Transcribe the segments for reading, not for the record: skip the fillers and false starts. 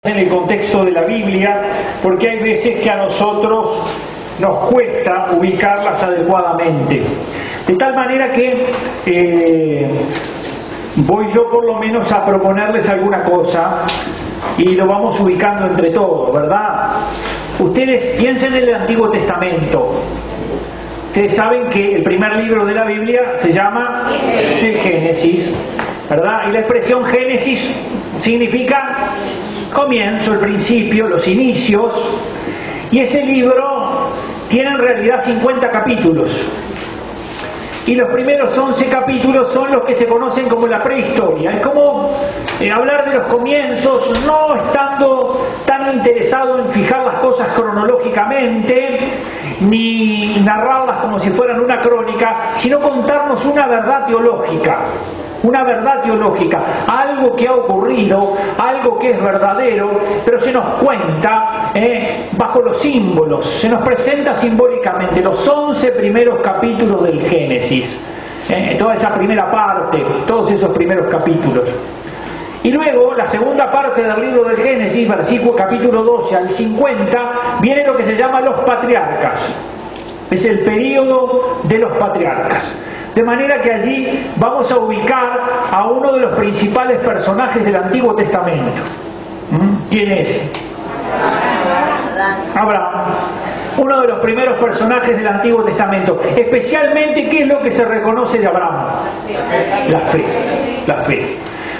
en el contexto de la Biblia, porque hay veces que a nosotros nos cuesta ubicarlas adecuadamente. De tal manera que voy yo por lo menos a proponerles alguna cosa y lo vamos ubicando entre todos, ¿verdad? Ustedes piensen en el Antiguo Testamento. Ustedes saben que el primer libro de la Biblia se llama el Génesis, ¿verdad? Y la expresión Génesis significa comienzo, el principio, los inicios. Y ese libro tiene en realidad 50 capítulos. Y los primeros 11 capítulos son los que se conocen como la prehistoria. Es como hablar de los comienzos, no estando tan interesado en fijar las cosas cronológicamente, ni narrarlas como si fueran una crónica, sino contarnos una verdad teológica. Una verdad teológica, algo que ha ocurrido, algo que es verdadero, pero se nos cuenta bajo los símbolos, se nos presenta simbólicamente los 11 primeros capítulos del Génesis, toda esa primera parte, todos esos primeros capítulos. Y luego, la segunda parte del libro del Génesis, versículo capítulo 12 al 50, viene lo que se llama los patriarcas. Es el período de los patriarcas. De manera que allí vamos a ubicar a uno de los principales personajes del Antiguo Testamento. ¿Quién es? Abraham. Uno de los primeros personajes del Antiguo Testamento. Especialmente, ¿qué es lo que se reconoce de Abraham? La fe. La fe.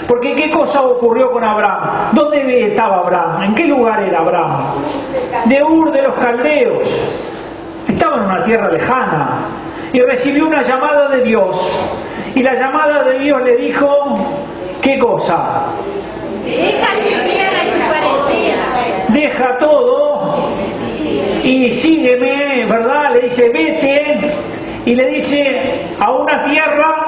Porque ¿qué cosa ocurrió con Abraham? ¿Dónde estaba Abraham? ¿En qué lugar era Abraham? De Ur de los Caldeos. Estaba en una tierra lejana. Y recibió una llamada de Dios. Y la llamada de Dios le dijo, ¿qué cosa? Deja tu tierra y tu parentela. Deja todo y sígueme, ¿verdad? Le dice, vete. Y le dice, a una tierra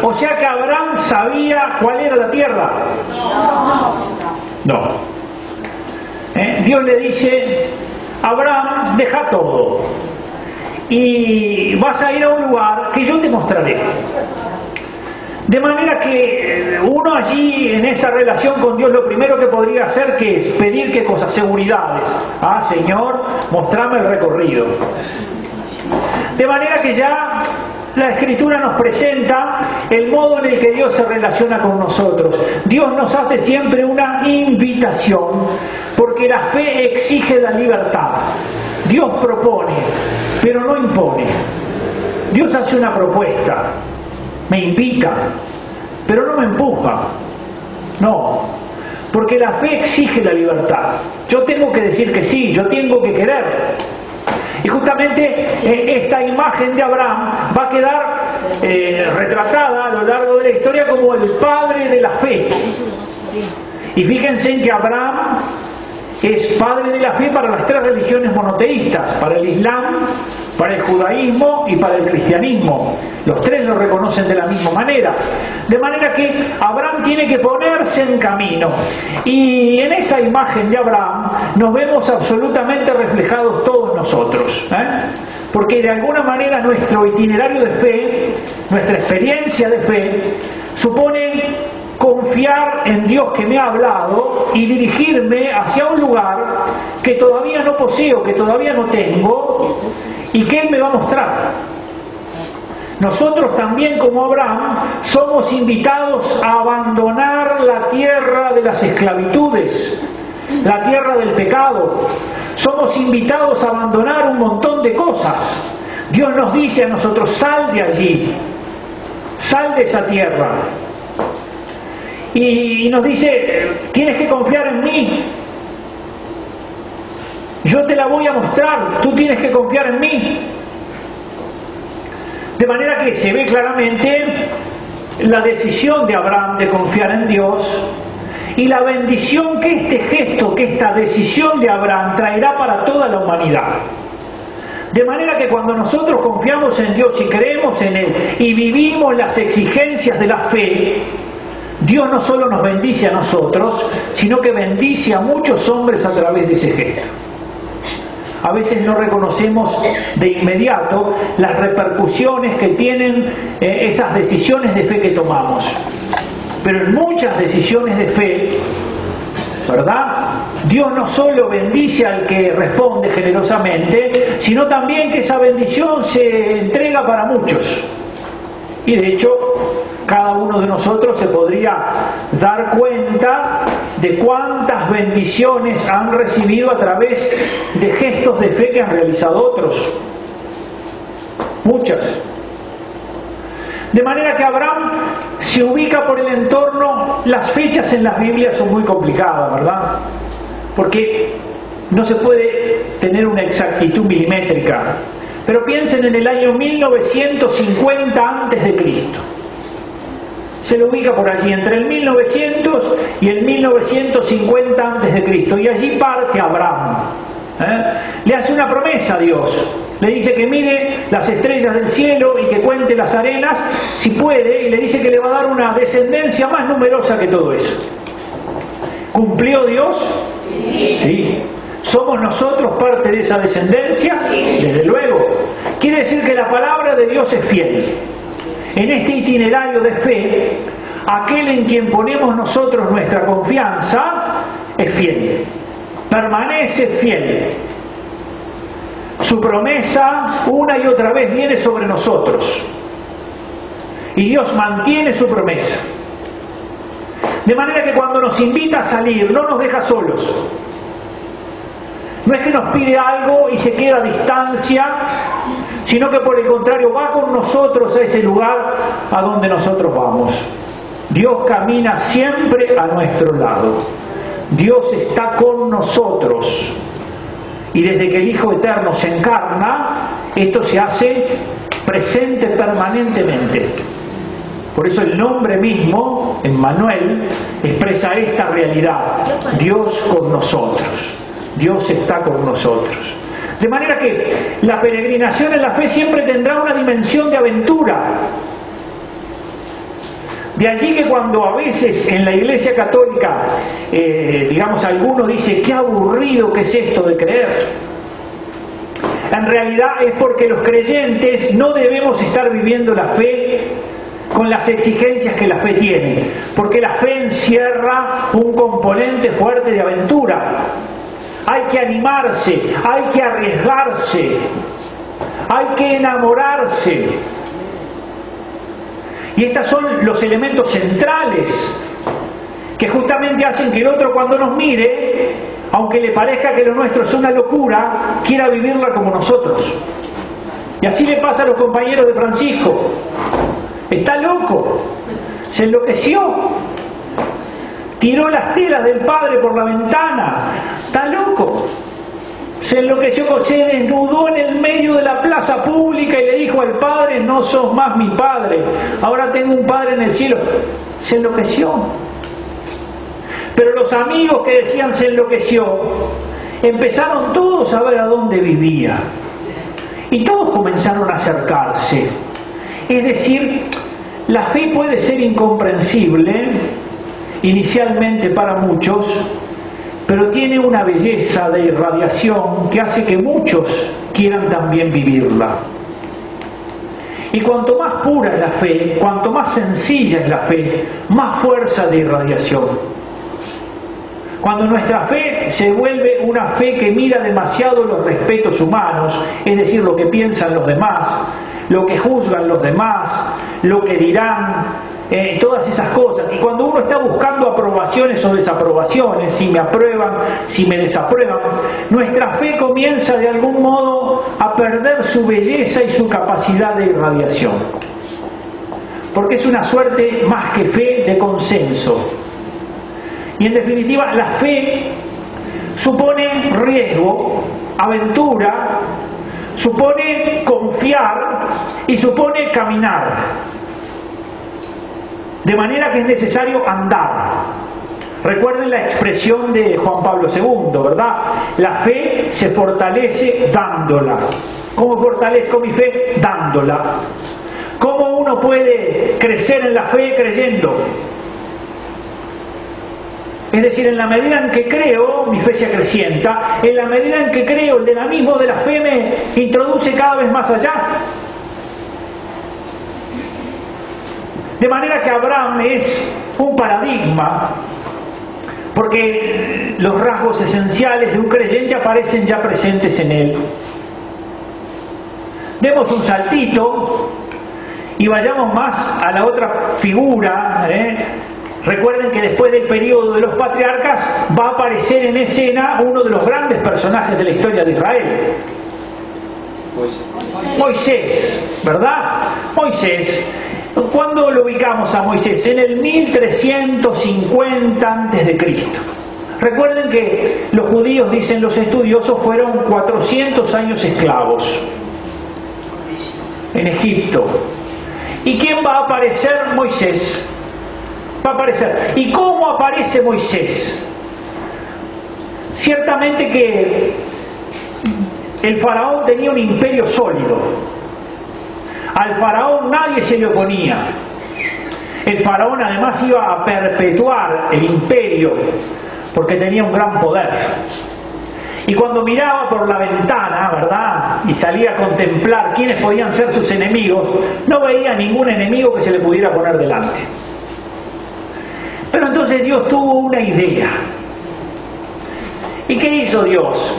o sea que Abraham sabía cuál era la tierra. No. Dios le dice, Abraham, deja todo y vas a ir a un lugar que yo te mostraré. De manera que uno allí en esa relación con Dios lo primero que podría hacer que es pedir qué cosas, seguridades. Ah, Señor, mostrame el recorrido. De manera que ya la Escritura nos presenta el modo en el que Dios se relaciona con nosotros. Dios nos hace siempre una invitación, porque la fe exige la libertad. Dios propone, pero no impone. Dios hace una propuesta, me invita, pero no me empuja. No, porque la fe exige la libertad. Yo tengo que decir que sí, yo tengo que querer. Y justamente esta imagen de Abraham va a quedar retratada a lo largo de la historia como el padre de la fe. Y fíjense en que Abraham es padre de la fe para las tres religiones monoteístas, para el Islam, para el judaísmo y para el cristianismo. Los tres lo reconocen de la misma manera. De manera que Abraham tiene que ponerse en camino. Y en esa imagen de Abraham nos vemos absolutamente reflejados todos nosotros. Porque de alguna manera nuestro itinerario de fe, nuestra experiencia de fe, supone confiar en Dios que me ha hablado y dirigirme hacia un lugar que todavía no poseo, que todavía no tengo, y que Él me va a mostrar. Nosotros también, como Abraham, somos invitados a abandonar la tierra de las esclavitudes, la tierra del pecado. Somos invitados a abandonar un montón de cosas. Dios nos dice a nosotros, sal de allí, sal de esa tierra. Y nos dice, tienes que confiar en mí. Yo te la voy a mostrar, tú tienes que confiar en mí. De manera que se ve claramente la decisión de Abraham de confiar en Dios y la bendición que este gesto, que esta decisión de Abraham traerá para toda la humanidad. De manera que cuando nosotros confiamos en Dios y creemos en Él y vivimos las exigencias de la fe, Dios no solo nos bendice a nosotros, sino que bendice a muchos hombres a través de ese gesto. a veces no reconocemos de inmediato las repercusiones que tienen esas decisiones de fe que tomamos. Pero en muchas decisiones de fe, ¿verdad?, Dios no solo bendice al que responde generosamente, sino también que esa bendición se entrega para muchos. Y de hecho, cada uno de nosotros se podría dar cuenta de cuántas bendiciones han recibido a través de gestos de fe que han realizado otros. Muchas. De manera que Abraham se ubica por el entorno. Las fechas en las Biblias son muy complicadas, ¿verdad? Porque no se puede tener una exactitud milimétrica. Pero piensen en el año 1950 a.C. Se lo ubica por allí, entre el 1900 y el 1950 a.C. Y allí parte Abraham. Le hace una promesa a Dios. Le dice que mire las estrellas del cielo y que cuente las arenas, si puede, y le dice que le va a dar una descendencia más numerosa que todo eso. ¿Cumplió Dios? Sí. ¿Somos nosotros parte de esa descendencia? Desde luego. Quiere decir que la palabra de Dios es fiel. En este itinerario de fe, aquel en quien ponemos nosotros nuestra confianza es fiel. Permanece fiel. Su promesa una y otra vez viene sobre nosotros. Y Dios mantiene su promesa. De manera que cuando nos invita a salir, no nos deja solos. No es que nos pide algo y se queda a distancia, sino que por el contrario va con nosotros a ese lugar a donde nosotros vamos. Dios camina siempre a nuestro lado. Dios está con nosotros. Y desde que el Hijo Eterno se encarna, esto se hace presente permanentemente. Por eso el nombre mismo, Emmanuel, expresa esta realidad. Dios con nosotros. Dios está con nosotros. De manera que la peregrinación en la fe siempre tendrá una dimensión de aventura. De allí que cuando a veces en la Iglesia Católica, digamos, alguno dice, qué aburrido que es esto de creer. En realidad es porque los creyentes no debemos estar viviendo la fe con las exigencias que la fe tiene. Porque la fe encierra un componente fuerte de aventura. Hay que animarse, hay que arriesgarse, hay que enamorarse. Y estos son los elementos centrales que justamente hacen que el otro, cuando nos mire, aunque le parezca que lo nuestro es una locura, quiera vivirla como nosotros. Y así le pasa a los compañeros de Francisco. Está loco, se enloqueció, tiró las telas del padre por la ventana, está loco. Se enloqueció, se desnudó en el medio de la plaza pública y le dijo al padre, no sos más mi padre, ahora tengo un padre en el cielo. Se enloqueció. Pero los amigos que decían se enloqueció, empezaron todos a ver a dónde vivía. Y todos comenzaron a acercarse. Es decir, la fe puede ser incomprensible inicialmente para muchos, pero tiene una belleza de irradiación que hace que muchos quieran también vivirla. Y cuanto más pura es la fe, cuanto más sencilla es la fe, más fuerza de irradiación. Cuando nuestra fe se vuelve una fe que mira demasiado los respetos humanos, es decir, lo que piensan los demás, lo que juzgan los demás, lo que dirán, todas esas cosas. Y cuando uno está buscando aprobaciones o desaprobaciones, si me aprueban, si me desaprueban, nuestra fe comienza de algún modo a perder su belleza y su capacidad de irradiación. Porque es una suerte más que fe de consenso. Y en definitiva, la fe supone riesgo, aventura, supone confiar y supone caminar. De manera que es necesario andar. Recuerden la expresión de Juan Pablo II, ¿verdad? La fe se fortalece dándola. ¿Cómo fortalezco mi fe? Dándola. ¿Cómo uno puede crecer en la fe creyendo? Es decir, en la medida en que creo, mi fe se acrecienta. En la medida en que creo, el dinamismo de la fe me introduce cada vez más allá. De manera que Abraham es un paradigma, porque los rasgos esenciales de un creyente aparecen ya presentes en él. Demos un saltito y vayamos más a la otra figura. Recuerden que después del periodo de los patriarcas va a aparecer en escena uno de los grandes personajes de la historia de Israel. Moisés, ¿verdad? Moisés. ¿Cuándo lo ubicamos a Moisés? En el 1350 a.C. Recuerden que los judíos, dicen los estudiosos, fueron 400 años esclavos en Egipto. ¿Y quién va a aparecer? Moisés. Va a aparecer. ¿Y cómo aparece Moisés? Ciertamente que el faraón tenía un imperio sólido. Al faraón nadie se le oponía. El faraón además iba a perpetuar el imperio porque tenía un gran poder. Y cuando miraba por la ventana, ¿verdad?, y salía a contemplar quiénes podían ser sus enemigos, no veía ningún enemigo que se le pudiera poner delante. Pero entonces Dios tuvo una idea. ¿Y qué hizo Dios?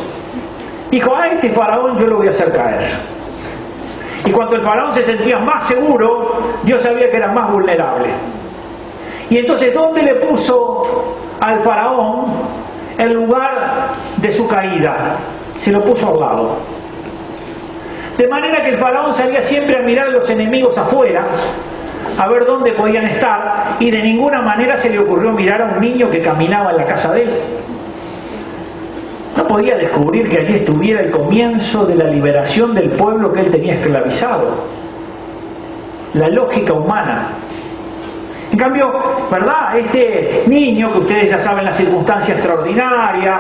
Dijo, a este faraón yo lo voy a hacer caer. Y cuando el faraón se sentía más seguro, Dios sabía que era más vulnerable. Y entonces, ¿dónde le puso al faraón el lugar de su caída? Se lo puso al lado. De manera que el faraón salía siempre a mirar a los enemigos afuera, a ver dónde podían estar, y de ninguna manera se le ocurrió mirar a un niño que caminaba en la casa de él. No podía descubrir que allí estuviera el comienzo de la liberación del pueblo que él tenía esclavizado. La lógica humana. En cambio, ¿verdad?, este niño, que ustedes ya saben la circunstancia extraordinaria,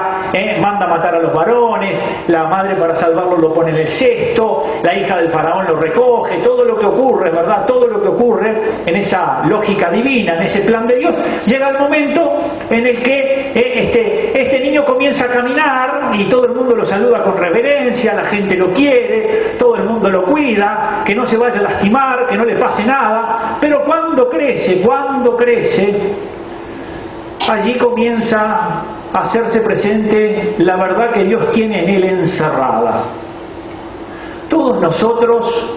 manda a matar a los varones, la madre para salvarlo lo pone en el cesto, la hija del faraón lo recoge, todo lo que ocurre, ¿verdad?, todo lo que ocurre en esa lógica divina, en ese plan de Dios, llega el momento en el que este niño comienza a caminar y todo el mundo lo saluda con reverencia, la gente lo quiere, todo el mundo lo cuida, que no se vaya a lastimar, que no le pase nada, pero cuando crece, allí comienza a hacerse presente la verdad que Dios tiene en él encerrada. Todos nosotros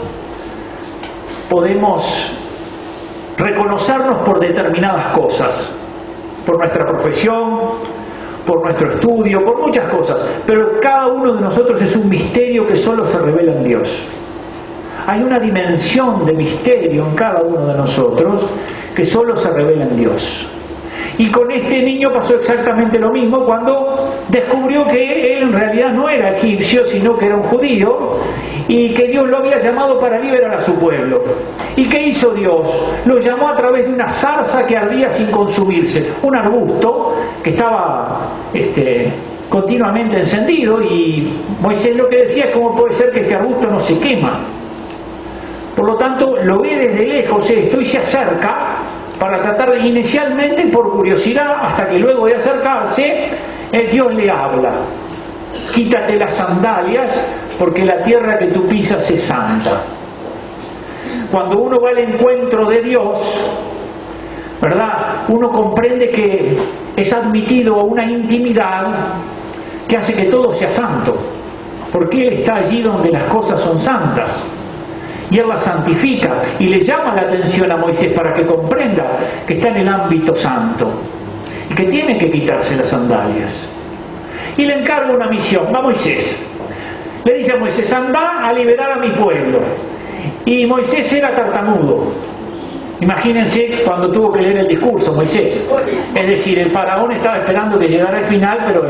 podemos reconocernos por determinadas cosas, por nuestra profesión, por nuestro estudio, por muchas cosas, pero cada uno de nosotros es un misterio que solo se revela en Dios. Hay una dimensión de misterio en cada uno de nosotros que solo se revela en Dios. Y con este niño pasó exactamente lo mismo cuando descubrió que él en realidad no era egipcio, sino que era un judío, y que Dios lo había llamado para liberar a su pueblo. ¿Y qué hizo Dios? Lo llamó a través de una zarza que ardía sin consumirse, un arbusto que estaba continuamente encendido, y Moisés lo que decía es: ¿cómo puede ser que este arbusto no se quema? Por lo tanto, lo ve desde lejos esto y se acerca para tratar de, inicialmente por curiosidad, hasta que luego de acercarse, Dios le habla: quítate las sandalias porque la tierra que tú pisas es santa. Cuando uno va al encuentro de Dios, ¿verdad?, uno comprende que es admitido a una intimidad que hace que todo sea santo, porque Él está allí donde las cosas son santas. Y Él la santifica y le llama la atención a Moisés para que comprenda que está en el ámbito santo y que tiene que quitarse las sandalias. Y le encarga una misión. Va Moisés. Le dice a Moisés: anda a liberar a mi pueblo. Y Moisés era tartamudo. Imagínense cuando tuvo que leer el discurso Moisés. Es decir, el faraón estaba esperando que llegara el final, pero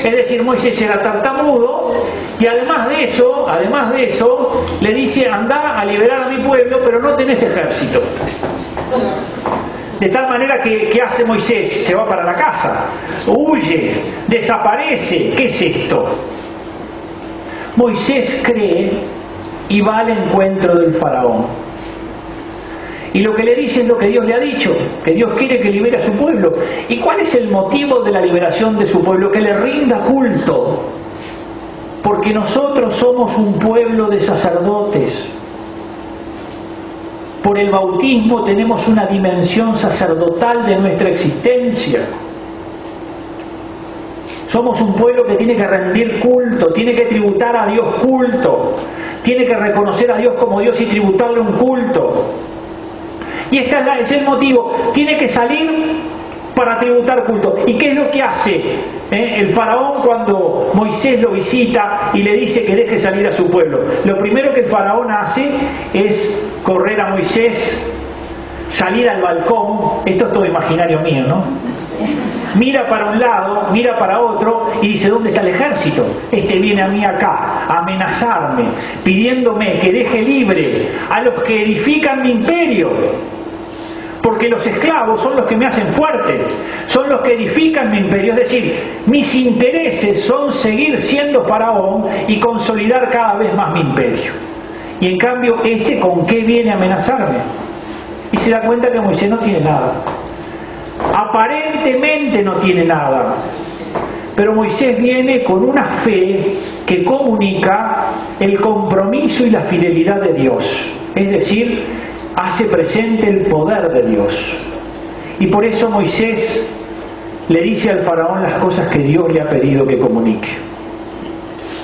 es decir, Moisés era tartamudo, y además de eso, le dice: anda a liberar a mi pueblo, pero no tenés ejército. De tal manera que, ¿qué hace Moisés? Se va para la casa, huye, desaparece. ¿Qué es esto? Moisés cree y va al encuentro del faraón. Y lo que le dice es lo que Dios le ha dicho, que Dios quiere que libere a su pueblo. ¿Y cuál es el motivo de la liberación de su pueblo? Que le rinda culto. Porque nosotros somos un pueblo de sacerdotes. Por el bautismo tenemos una dimensión sacerdotal de nuestra existencia. Somos un pueblo que tiene que rendir culto, tiene que tributar a Dios culto, tiene que reconocer a Dios como Dios y tributarle un culto. Y este es el motivo, tiene que salir para tributar culto. ¿Y qué es lo que hace el faraón cuando Moisés lo visita y le dice que deje salir a su pueblo? Lo primero que el faraón hace es correr a Moisés, salir al balcón. Esto es todo imaginario mío, ¿no? Mira para un lado, mira para otro y dice: ¿dónde está el ejército? Este viene a mí acá a amenazarme, pidiéndome que deje libre a los que edifican mi imperio. Porque los esclavos son los que me hacen fuerte, son los que edifican mi imperio. Es decir, mis intereses son seguir siendo faraón y consolidar cada vez más mi imperio. Y en cambio, ¿con qué viene a amenazarme? Y se da cuenta que Moisés no tiene nada. Aparentemente no tiene nada. Pero Moisés viene con una fe que comunica el compromiso y la fidelidad de Dios. Es decir, hace presente el poder de Dios. Y por eso Moisés le dice al faraón las cosas que Dios le ha pedido que comunique.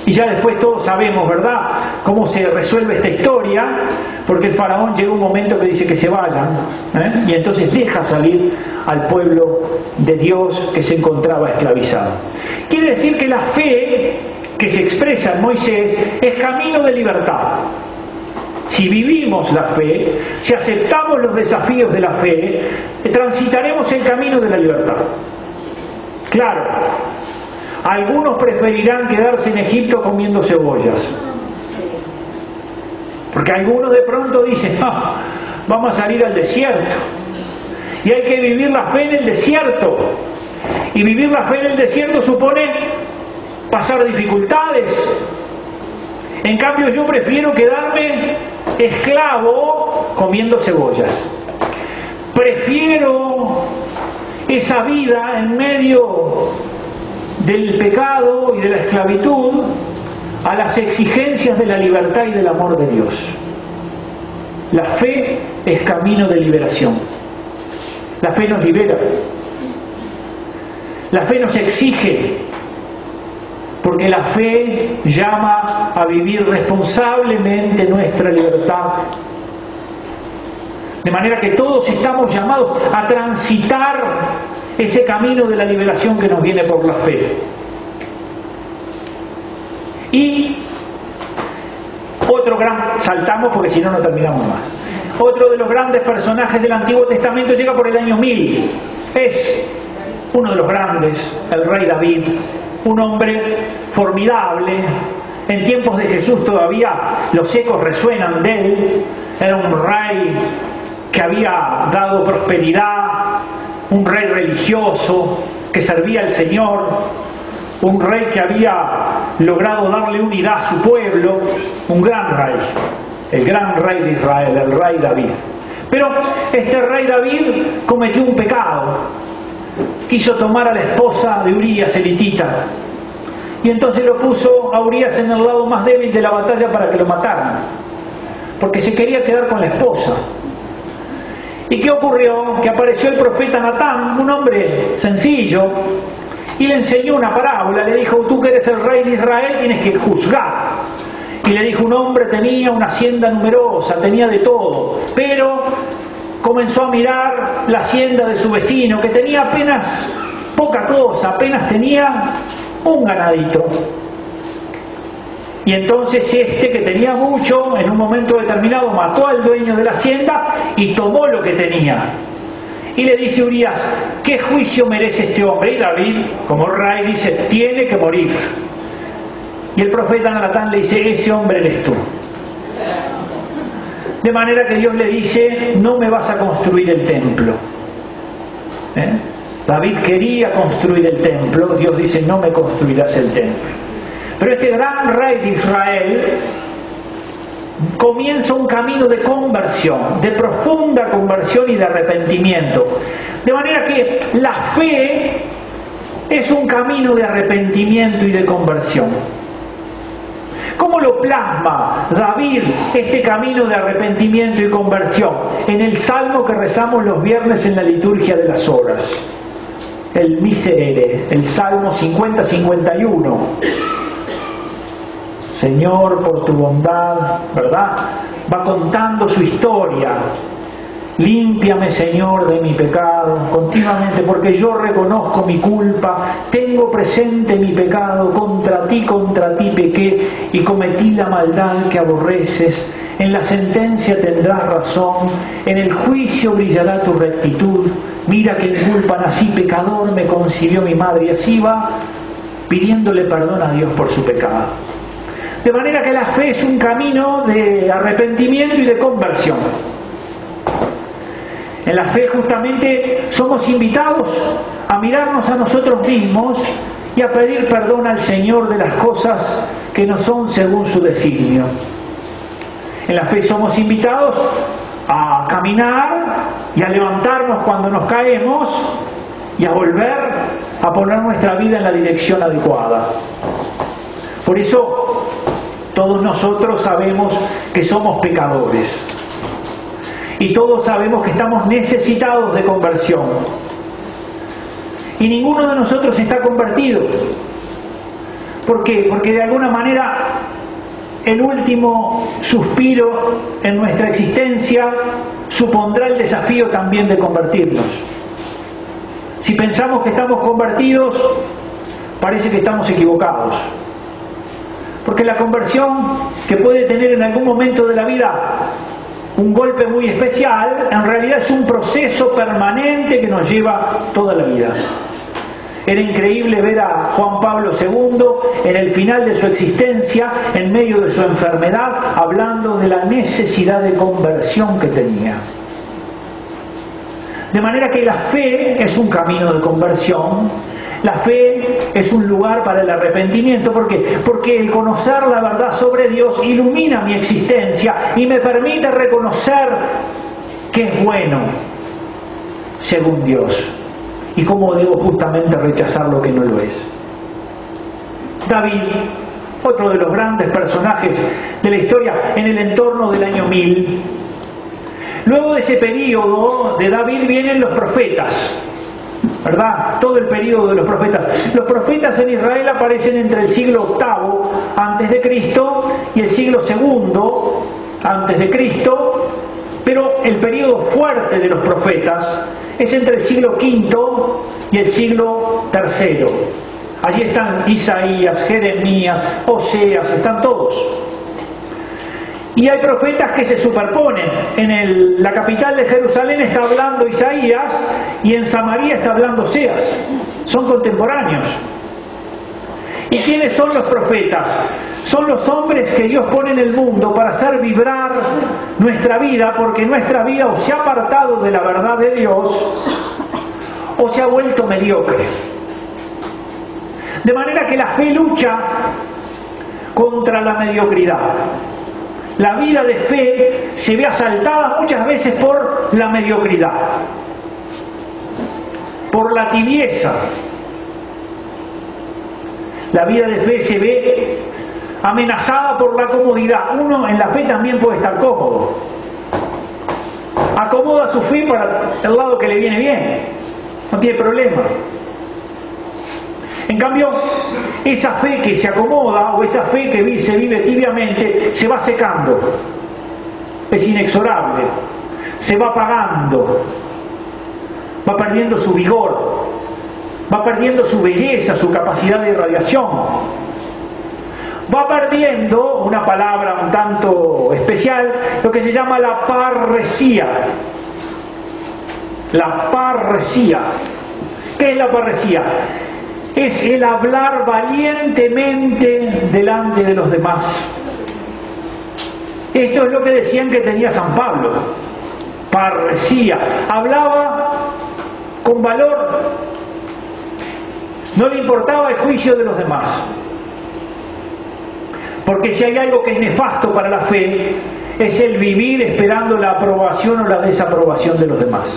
Y ya después todos sabemos, ¿verdad?, cómo se resuelve esta historia, porque el faraón llega un momento que dice que se vayan, y entonces deja salir al pueblo de Dios que se encontraba esclavizado. Quiere decir que la fe que se expresa en Moisés es camino de libertad. Si vivimos la fe, si aceptamos los desafíos de la fe, transitaremos el camino de la libertad. Claro, algunos preferirán quedarse en Egipto comiendo cebollas. Porque algunos de pronto dicen: vamos a salir al desierto. Y hay que vivir la fe en el desierto. Y vivir la fe en el desierto supone pasar dificultades. En cambio, yo prefiero quedarme esclavo comiendo cebollas. Prefiero esa vida en medio del pecado y de la esclavitud a las exigencias de la libertad y del amor de Dios. La fe es camino de liberación. La fe nos libera. La fe nos exige, porque la fe llama a vivir responsablemente nuestra libertad. De manera que todos estamos llamados a transitar ese camino de la liberación que nos viene por la fe. Y otro saltamos porque si no, no terminamos más. Otro de los grandes personajes del Antiguo Testamento llega por el año 1000. Es uno de los grandes, el rey David. Un hombre formidable. En tiempos de Jesús todavía los ecos resuenan de él. Era un rey que había dado prosperidad, un rey religioso que servía al Señor, un rey que había logrado darle unidad a su pueblo, un gran rey, el gran rey de Israel, el rey David. Pero este rey David cometió un pecado. Quiso tomar a la esposa de Urías, elitita, y entonces lo puso a Urías en el lado más débil de la batalla para que lo mataran, porque se quería quedar con la esposa. ¿Y qué ocurrió? Que apareció el profeta Natán, un hombre sencillo, y le enseñó una parábola. Le dijo: tú que eres el rey de Israel tienes que juzgar. Y le dijo: un hombre tenía una hacienda numerosa, tenía de todo, pero comenzó a mirar la hacienda de su vecino, que tenía apenas poca cosa, apenas tenía un ganadito. Y entonces que tenía mucho, en un momento determinado mató al dueño de la hacienda y tomó lo que tenía. Y le dice Urías: ¿qué juicio merece este hombre? Y David, como rey, dice: tiene que morir. Y el profeta Natán le dice: ese hombre eres tú. De manera que Dios le dice: no me vas a construir el templo. David quería construir el templo. Dios dice: no me construirás el templo. Pero este gran rey de Israel comienza un camino de conversión, de profunda conversión y de arrepentimiento. De manera que la fe es un camino de arrepentimiento y de conversión. ¿Cómo lo plasma David este camino de arrepentimiento y conversión? En el salmo que rezamos los viernes en la liturgia de las horas. El Miserere, el Salmo 50-51. Señor, por tu bondad, ¿verdad? Va contando su historia. Límpiame, Señor, de mi pecado continuamente, porque yo reconozco mi culpa, tengo presente mi pecado, contra ti pequé y cometí la maldad que aborreces. En la sentencia tendrás razón, en el juicio brillará tu rectitud. Mira que en culpa nací, pecador me concibió mi madre. Y así va pidiéndole perdón a Dios por su pecado. De manera que la fe es un camino de arrepentimiento y de conversión. En la fe justamente somos invitados a mirarnos a nosotros mismos y a pedir perdón al Señor de las cosas que no son según su designio. En la fe somos invitados a caminar y a levantarnos cuando nos caemos y a volver a poner nuestra vida en la dirección adecuada. Por eso todos nosotros sabemos que somos pecadores. Y todos sabemos que estamos necesitados de conversión. Y ninguno de nosotros está convertido. ¿Por qué? Porque de alguna manera el último suspiro en nuestra existencia supondrá el desafío también de convertirnos. Si pensamos que estamos convertidos, parece que estamos equivocados. Porque la conversión, que puede tener en algún momento de la vida un golpe muy especial, en realidad es un proceso permanente que nos lleva toda la vida. Era increíble ver a Juan Pablo II en el final de su existencia, en medio de su enfermedad, hablando de la necesidad de conversión que tenía. De manera que la fe es un camino de conversión. La fe es un lugar para el arrepentimiento. ¿Por qué? Porque el conocer la verdad sobre Dios ilumina mi existencia y me permite reconocer que es bueno según Dios y cómo debo justamente rechazar lo que no lo es. David, otro de los grandes personajes de la historia en el entorno del año 1000. Luego de ese periodo de David vienen los profetas, ¿verdad? Todo el periodo de los profetas. Los profetas en Israel aparecen entre el siglo VIII antes de Cristo y el siglo II antes de Cristo, pero el periodo fuerte de los profetas es entre el siglo V y el siglo III. Allí están Isaías, Jeremías, Oseas, están todos. Y hay profetas que se superponen. En la capital de Jerusalén está hablando Isaías y en Samaria está hablando Oseas. Son contemporáneos. ¿Y quiénes son los profetas? Son los hombres que Dios pone en el mundo para hacer vibrar nuestra vida, porque nuestra vida o se ha apartado de la verdad de Dios o se ha vuelto mediocre. De manera que la fe lucha contra la mediocridad. La vida de fe se ve asaltada muchas veces por la mediocridad, por la tibieza. La vida de fe se ve amenazada por la comodidad. Uno en la fe también puede estar cómodo. Acomoda su fe para el lado que le viene bien. No tiene problema. En cambio, esa fe que se acomoda o esa fe que se vive tibiamente se va secando. Es inexorable. Se va apagando. Va perdiendo su vigor. Va perdiendo su belleza, su capacidad de irradiación. Va perdiendo, una palabra un tanto especial, lo que se llama la parresía. La parresía. ¿Qué es la parresía? Es el hablar valientemente delante de los demás. Esto es lo que decían que tenía San Pablo. Parresía. Hablaba con valor. No le importaba el juicio de los demás. Porque si hay algo que es nefasto para la fe, es el vivir esperando la aprobación o la desaprobación de los demás.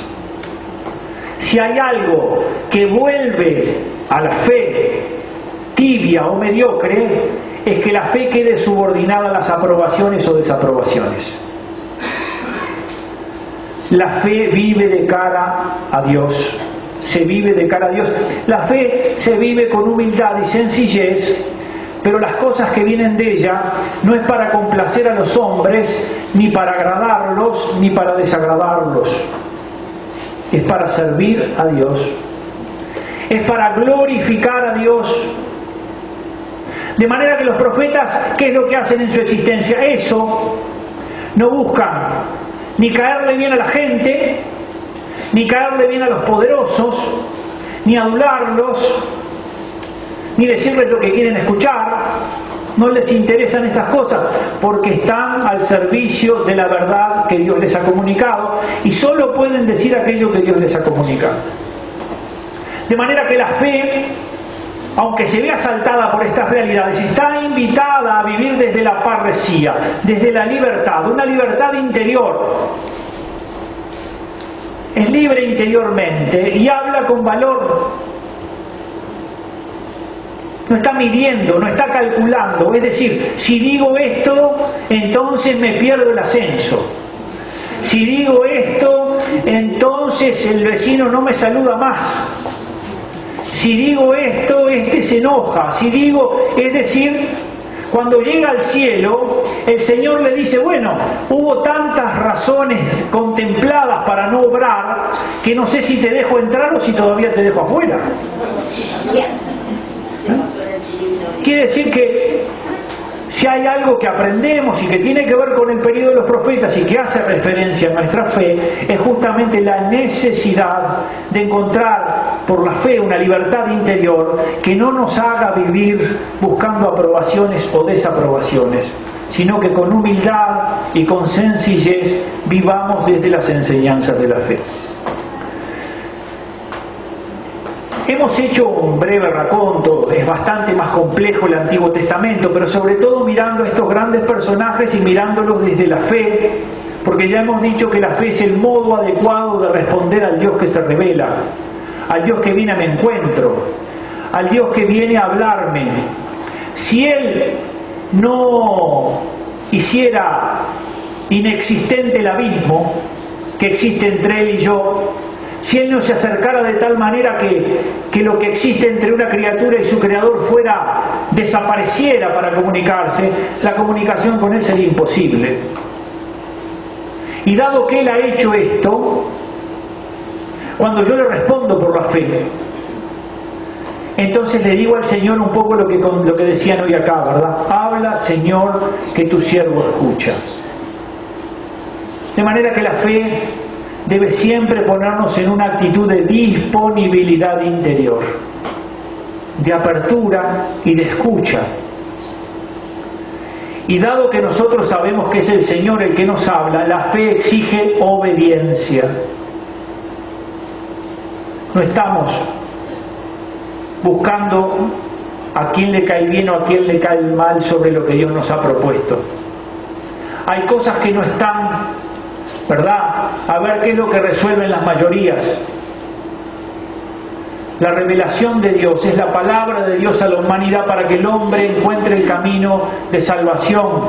Si hay algo que vuelve a la fe tibia o mediocre, es que la fe quede subordinada a las aprobaciones o desaprobaciones. La fe vive de cara a Dios, se vive de cara a Dios. La fe se vive con humildad y sencillez, pero las cosas que vienen de ella no es para complacer a los hombres, ni para agradarlos, ni para desagradarlos. Es para servir a Dios, es para glorificar a Dios. De manera que los profetas, ¿qué es lo que hacen en su existencia? Eso. No buscan ni caerle bien a la gente, ni caerle bien a los poderosos, ni adularlos, ni decirles lo que quieren escuchar. No les interesan esas cosas, porque están al servicio de la verdad que Dios les ha comunicado, y solo pueden decir aquello que Dios les ha comunicado. De manera que la fe, aunque se vea asaltada por estas realidades, está invitada a vivir desde la parresía, desde la libertad, una libertad interior. Es libre interiormente y habla con valor. No está midiendo, no está calculando. Es decir, si digo esto, entonces me pierdo el ascenso. Si digo esto, entonces el vecino no me saluda más. Si digo esto, este se enoja. Si digo, es decir, cuando llega al cielo, el Señor le dice, bueno, hubo tantas razones contempladas para no obrar, que no sé si te dejo entrar o si todavía te dejo afuera. Quiere decir que si hay algo que aprendemos y que tiene que ver con el periodo de los profetas y que hace referencia a nuestra fe, es justamente la necesidad de encontrar por la fe una libertad interior que no nos haga vivir buscando aprobaciones o desaprobaciones, sino que con humildad y con sencillez vivamos desde las enseñanzas de la fe. Hemos hecho un breve raconto, es bastante más complejo el Antiguo Testamento, pero sobre todo mirando a estos grandes personajes y mirándolos desde la fe, porque ya hemos dicho que la fe es el modo adecuado de responder al Dios que se revela, al Dios que viene a mi encuentro, al Dios que viene a hablarme. Si Él no hiciera inexistente el abismo que existe entre Él y yo, si Él no se acercara de tal manera que lo que existe entre una criatura y su creador desapareciera para comunicarse, la comunicación con Él sería imposible. Y dado que Él ha hecho esto, cuando yo le respondo por la fe, entonces le digo al Señor un poco lo que decían hoy acá, ¿verdad? Habla, Señor, que tu siervo escucha. De manera que la fe debe siempre ponernos en una actitud de disponibilidad interior, de apertura y de escucha. Y dado que nosotros sabemos que es el Señor el que nos habla, la fe exige obediencia. No estamos buscando a quién le cae bien o a quién le cae mal sobre lo que Dios nos ha propuesto. Hay cosas que no están, ¿verdad? A ver qué es lo que resuelven las mayorías. La revelación de Dios es la palabra de Dios a la humanidad para que el hombre encuentre el camino de salvación.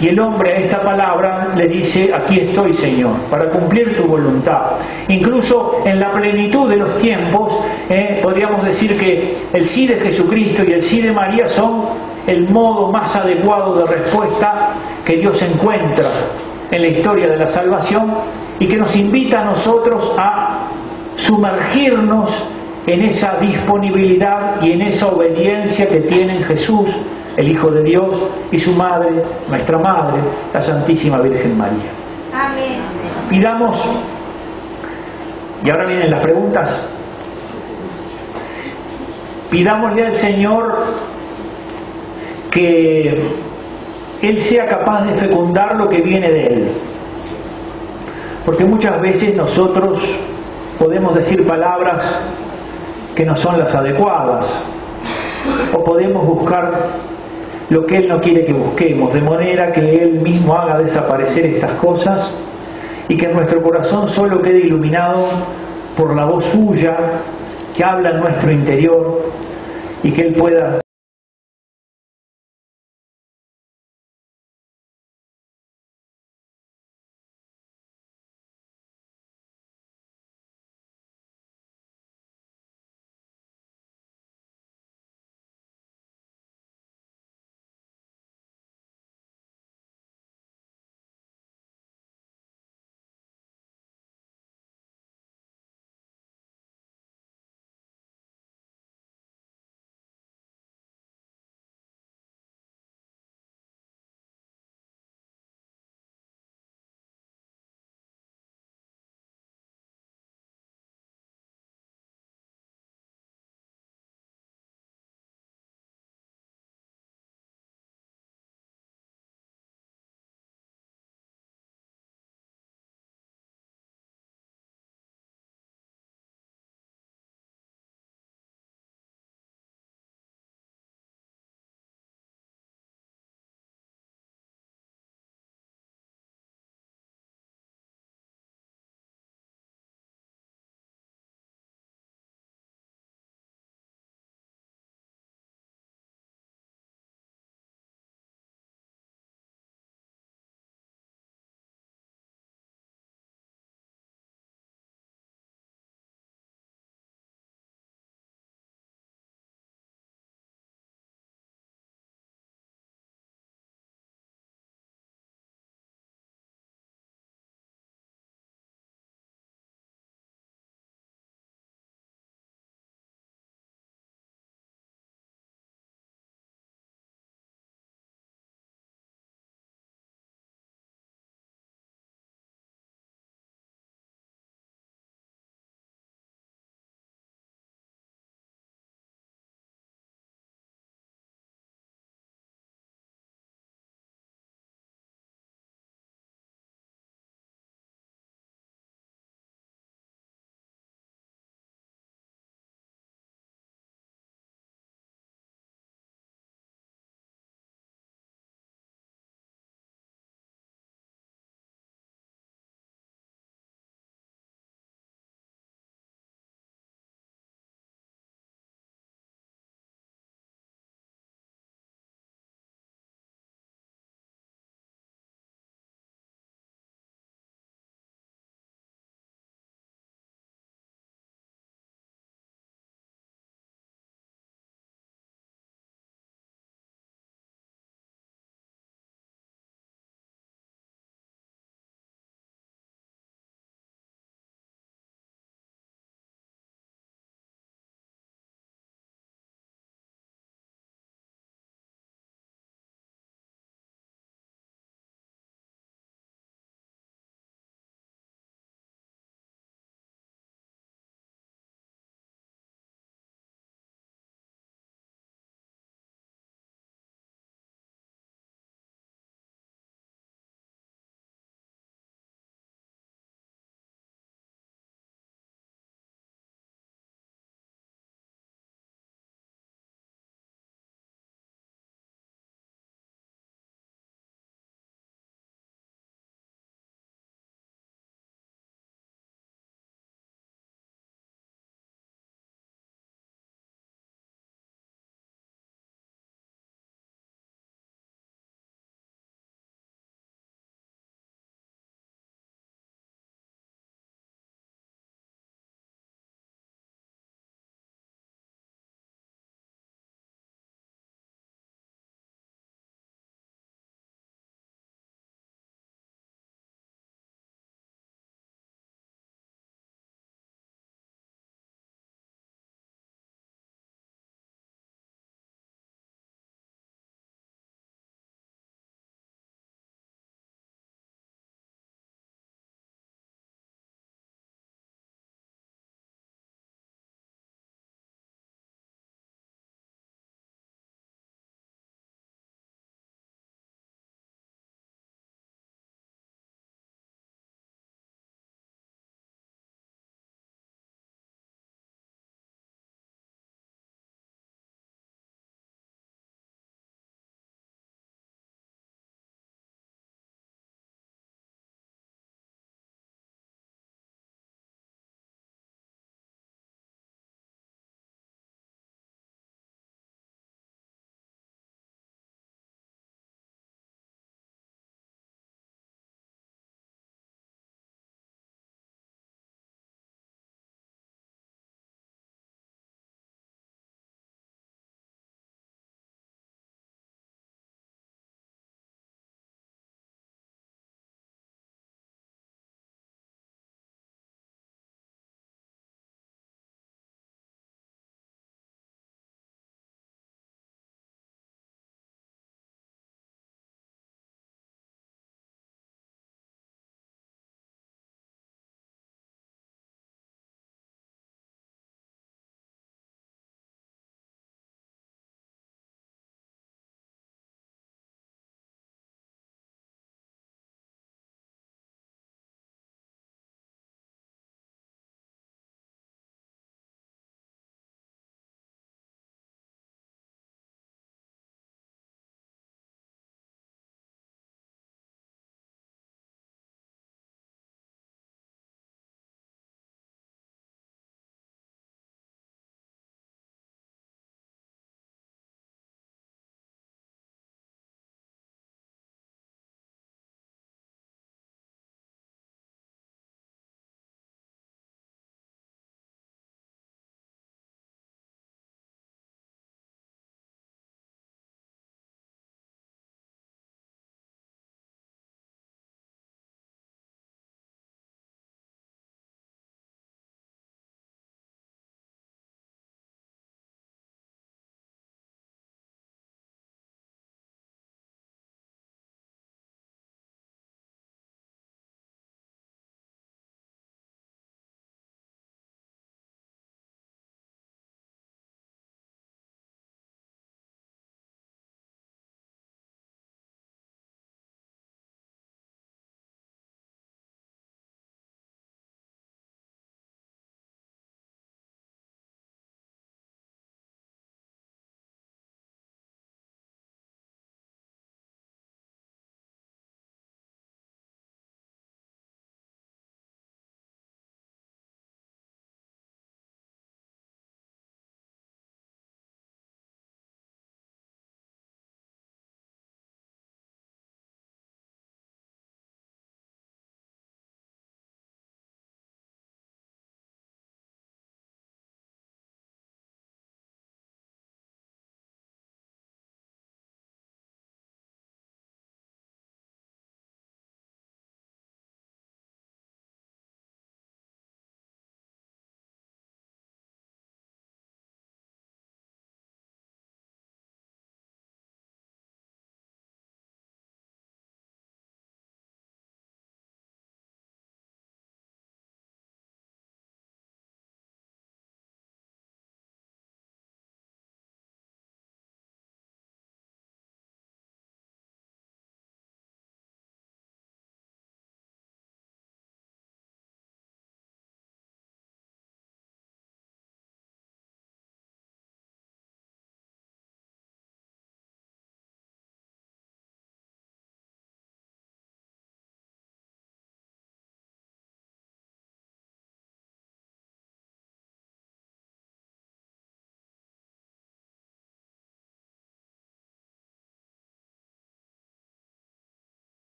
Y el hombre a esta palabra le dice, aquí estoy, Señor, para cumplir tu voluntad. Incluso en la plenitud de los tiempos, podríamos decir que el sí de Jesucristo y el sí de María son el modo más adecuado de respuesta que Dios encuentra en la historia de la salvación, y que nos invita a nosotros a sumergirnos en esa disponibilidad y en esa obediencia que tienen Jesús, el Hijo de Dios, y su Madre, nuestra Madre, la Santísima Virgen María. Amén. Pidamos, y ahora vienen las preguntas, pidámosle al Señor que Él sea capaz de fecundar lo que viene de Él. Porque muchas veces nosotros podemos decir palabras que no son las adecuadas, o podemos buscar lo que Él no quiere que busquemos, de manera que Él mismo haga desaparecer estas cosas y que nuestro corazón solo quede iluminado por la voz suya que habla en nuestro interior y que Él pueda